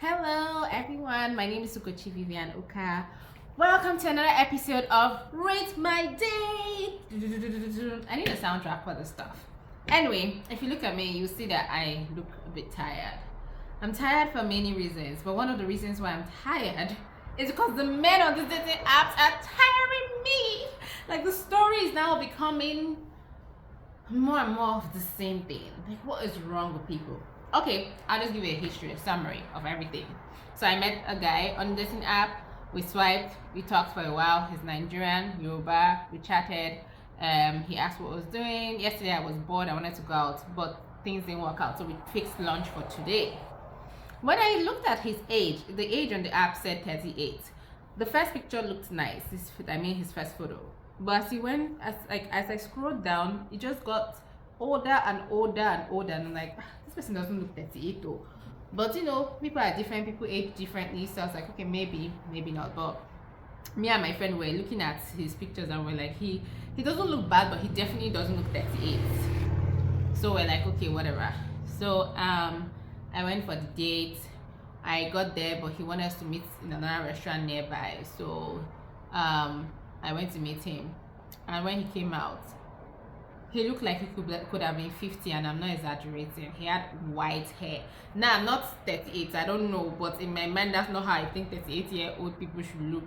Hello everyone, my name is Sukochi Vivian Uka. Welcome to another episode of Rate My Day. I need a soundtrack for this stuff. Anyway, if you look at me, you see that I look a bit tired. I'm tired for many reasons, but one of the reasons why I'm tired is because the men on these dating apps are tiring me. Like the story is now becoming more and more of the same thing. Like, what is wrong with people? Okay, I'll just give you a summary of everything. So I met a guy on the dating app. We swiped, we talked for a while. He's Nigerian, Yoruba. We chatted. He asked what I was doing. Yesterday I was bored. I wanted to go out, but things didn't work out. So we fixed lunch for today. When I looked at his age, the age on the app said 38. The first picture looked nice. His first photo. But as he went, as I scrolled down, it just got older and older and older, and I'm like, this person doesn't look 38 though. But you know, people are different, people age differently, so I was like, okay, maybe not. But me and my friend were looking at his pictures and we're like, he doesn't look bad, but he definitely doesn't look 38. So we're like, okay, whatever. So I went for the date. I got there, but he wanted us to meet in another restaurant nearby. So I went to meet him, and when he came out, he looked like he could have been 50, and I'm not exaggerating. He had white hair. Now, I'm not 38, I don't know, but in my mind, that's not how I think 38-year-old people should look.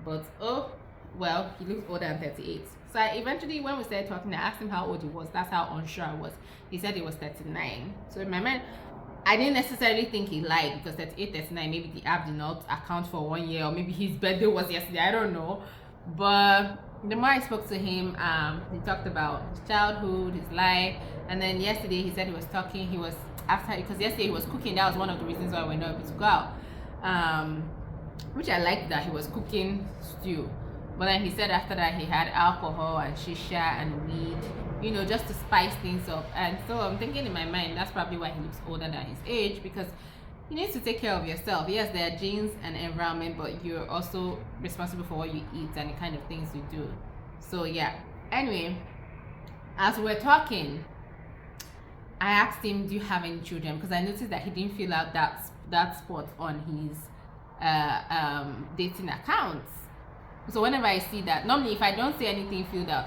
But oh, well, he looks older than 38. So eventually, when we started talking, I asked him how old he was. That's how unsure I was. He said he was 39. So in my mind, I didn't necessarily think he lied, because 38, 39, maybe the app did not account for 1 year, or maybe his birthday was yesterday, I don't know. But the more I spoke to him, he talked about his childhood, his life, and then yesterday he said because yesterday he was cooking. That was one of the reasons why we're not able to go out, which I liked, that he was cooking stew. But then he said after that he had alcohol and shisha and weed, you know, just to spice things up. And so I'm thinking in my mind, that's probably why he looks older than his age, because you need to take care of yourself. Yes, there are genes and environment, but you're also responsible for what you eat and the kind of things you do. So yeah. Anyway, as we're talking, I asked him, do you have any children? Because I noticed that he didn't fill out that spot on his dating accounts. So whenever I see that, normally if I don't see anything filled out,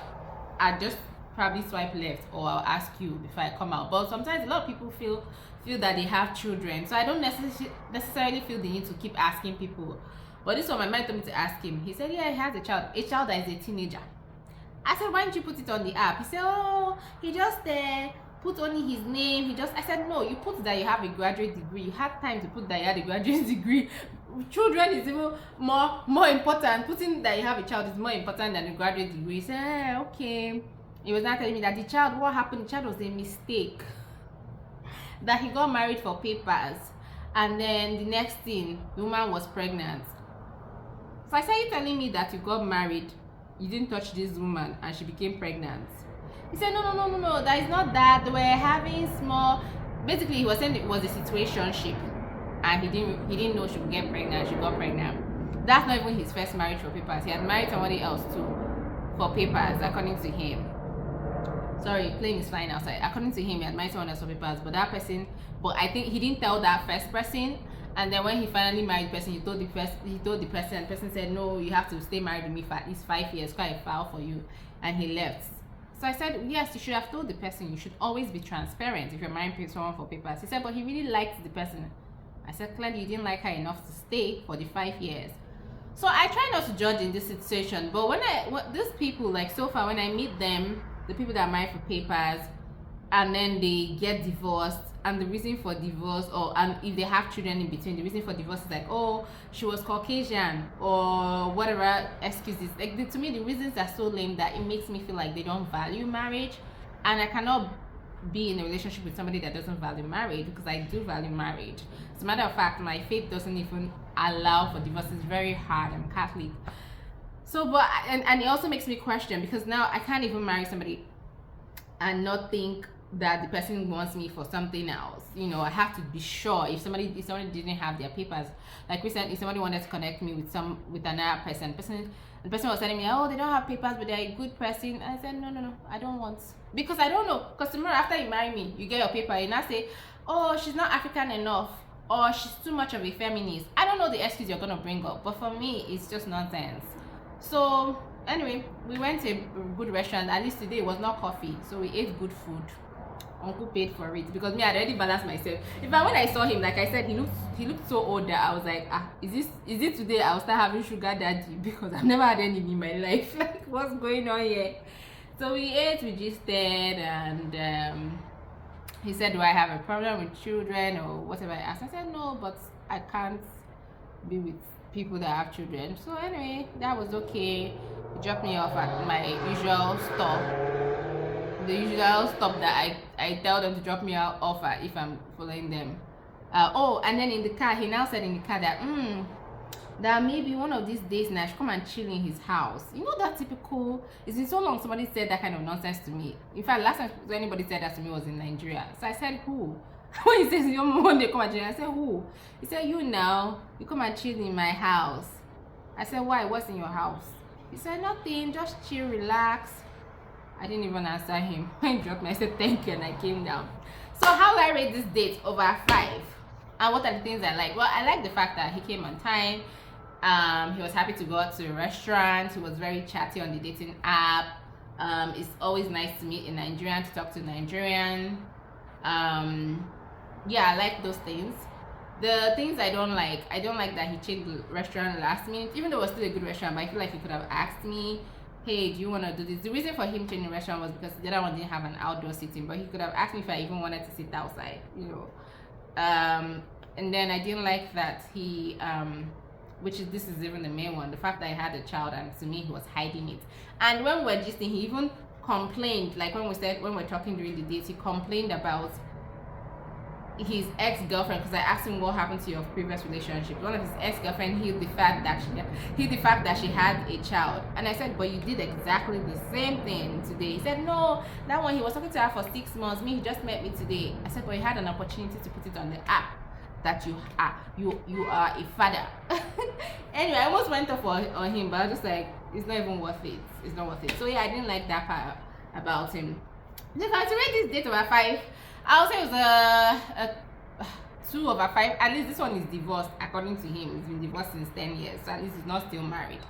I just probably swipe left, or I'll ask you before I come out. But sometimes a lot of people feel that they have children, so I don't necessarily feel the need to keep asking people. But this one, my mind told me to ask him. He said, yeah, he has a child that is a teenager. I said, why didn't you put it on the app? He said, oh, he just put only his name. I said, no, you put that you have a graduate degree. You had time to put that you had a graduate degree. Children is even more important. Putting that you have a child is more important than a graduate degree. He said, okay. He was not telling me that what happened, the child was a mistake. That he got married for papers, and then the next thing, the woman was pregnant. So I said, you telling me that you got married, you didn't touch this woman, and she became pregnant? He said, no, that is not that. They were having small, basically he was saying it was a situationship, and he didn't know she would get pregnant. She got pregnant. That's not even his first marriage for papers. He had married somebody else too for papers, according to him. Sorry, plane is flying outside. According to him, he had married someone else for papers, but I think he didn't tell that first person. And then when he finally married the person, he told the person, and the person said, no, you have to stay married with me for at least 5 years, quite a file for you. And he left. So I said, yes, you should have told the person. You should always be transparent if you're marrying someone for papers. He said, but he really liked the person. I said, clearly you didn't like her enough to stay for the 5 years. So I try not to judge in this situation, but these people, like so far, when I meet them, the people that are married for papers, and then they get divorced, and the reason for divorce, and if they have children in between, the reason for divorce is like, oh, she was Caucasian, or whatever excuses. Like, to me, the reasons are so lame that it makes me feel like they don't value marriage, and I cannot be in a relationship with somebody that doesn't value marriage, because I do value marriage. As a matter of fact, my faith doesn't even allow for divorce. It's very hard. I'm Catholic. So, and it also makes me question, because now I can't even marry somebody and not think that the person wants me for something else. You know, I have to be sure. If somebody didn't have their papers, like recently somebody wanted to connect me with another person. The person was telling me, oh, they don't have papers, but they're a good person. I said, no, I don't want, because I don't know. Because tomorrow after you marry me, you get your paper, and I say, oh, she's not African enough, or she's too much of a feminist. I don't know the excuse you're gonna bring up, but for me, it's just nonsense. So anyway, we went to a good restaurant. At least today it was not coffee, so we ate good food. Uncle paid for it because me, I already balanced myself. In fact, when I saw him, like I said, he looked so old that I was like, is it today I'll start having sugar daddy, because I've never had any in my life. Like, what's going on here? So we ate, we gisted, and he said, do I have a problem with children or whatever I asked? I said no, but I can't be with people that have children. So anyway, that was okay. He dropped me off at my usual stop, the usual stop that I tell them to drop me off at if I'm following them. And then in the car, he now said in the car that maybe one of these days now I should come and chill in his house. You know, that typical, it's been so long somebody said that kind of nonsense to me. In fact, last time anybody said that to me was in Nigeria. So I said, who? When he says your mom, they come and chill, I said, who? He said, you now, you come and chill in my house. I said, why? What's in your house? He said, nothing, just chill, relax. I didn't even answer him. When he dropped me, I said thank you and I came down. So how do I rate this date over 5? And what are the things I like? Well, I like the fact that he came on time. He was happy to go out to a restaurant. He was very chatty on the dating app. It's always nice to meet a Nigerian, to talk to a Nigerian. Yeah, I like those things. The things I don't like that he changed the restaurant last minute, even though it was still a good restaurant, but I feel like he could have asked me, hey, do you want to do this? The reason for him changing the restaurant was because the other one didn't have an outdoor seating, but he could have asked me if I even wanted to sit outside, you know. And then I didn't like that he, this is even the main one, the fact that I had a child, and to me he was hiding it. And when we were gisting, he even complained, like when we're talking during the date, he complained about his ex-girlfriend, because I asked him what happened to your previous relationship. One of his ex-girlfriend hid the fact that she had a child, and I said, but you did exactly the same thing today. He said, no, that one, he was talking to her for 6 months, he just met me today. I said, but he had an opportunity to put it on the app that you are a father. Anyway, I almost went off on him, but I was just like, it's not even worth it. It's not worth it. So yeah, I didn't like that part about him. If I had to rate this date over 5, I'll say it was a 2 over 5. At least this one is divorced, according to him. He's been divorced since 10 years, so at least he's not still married.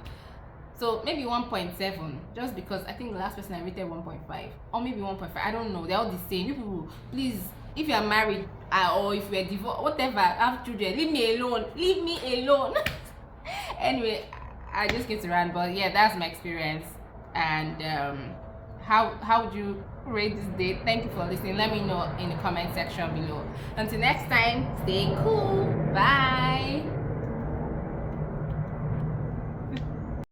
So maybe 1.7, just because I think the last person I rated 1.5, or maybe 1.5. I don't know. They're all the same. You people, please, if you are married or if you're divorced, whatever, have children, leave me alone. Leave me alone. Anyway, I just get to rant, but yeah, that's my experience. And how would you rate this date? Thank you for listening. Let me know in the comment section below. Until next time, stay cool. Bye.